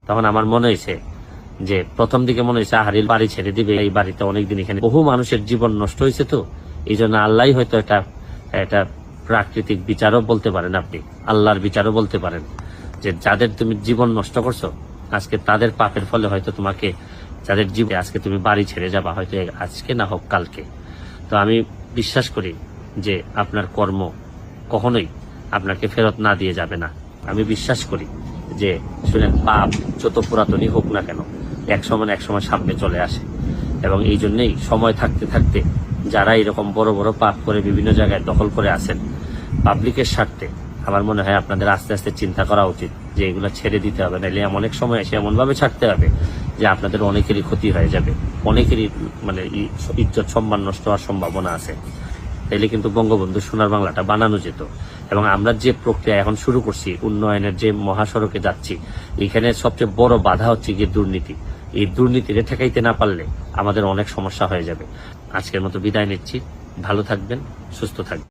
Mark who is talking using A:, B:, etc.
A: তখন আমার মনে হয়েছে যে প্রথম দিকে মনে হয়েছে আহারিল বাড়ি ছেড়ে দিবে, এই বাড়িতে অনেকদিন এখানে বহু মানুষের জীবন নষ্ট হয়েছে, তো এই জন্য আল্লাহ হয়তো এটা প্রাকৃতিক বিচারও বলতে পারেন, আপনি আল্লাহর বিচারও বলতে পারেন, যে যাদের তুমি জীবন নষ্ট করছো আজকে তাদের পাপের ফলে হয়তো তোমাকে, যাদের জীবনে আজকে তুমি বাড়ি ছেড়ে যাবা, হয়তো আজকে না হোক কালকে। তো আমি বিশ্বাস করি যে আপনার কর্ম কখনোই আপনাকে ফেরত না দিয়ে যাবে না। আমি বিশ্বাস করি যে শুনেন, পাপ যত পুরাতনই হোক না কেন এক সময় সামনে চলে আসে, এবং এই জন্যই সময় থাকতে থাকতে যারা এরকম বড় বড় পাপ করে বিভিন্ন জায়গায় দখল করে আছেন পাবলিকের স্বার্থে, আমার মনে হয় আপনাদের আস্তে আস্তে চিন্তা করা উচিত যে এগুলো ছেড়ে দিতে হবে, নাহলে অনেক সময় এসে এমন ভাবে ছাড়তে হবে যে আপনাদের অনেকেরই ক্ষতি হয়ে যাবে, অনেকেরই মানে ইজ্জত সম্মান নষ্ট হওয়ার সম্ভাবনা আছে। তাইলে কিন্তু বঙ্গবন্ধু সোনার বাংলাটা বানানো যেত। এবং আমরা যে প্রক্রিয়া এখন শুরু করছি, উন্নয়নের যে মহাসড়কে যাচ্ছি, এখানে সবচেয়ে বড় বাধা হচ্ছে গিয়ে দুর্নীতি। এই দুর্নীতিরে ঠেকাইতে না পারলে আমাদের অনেক সমস্যা হয়ে যাবে। আজকের মতো বিদায় নিচ্ছি, ভালো থাকবেন, সুস্থ থাকবেন।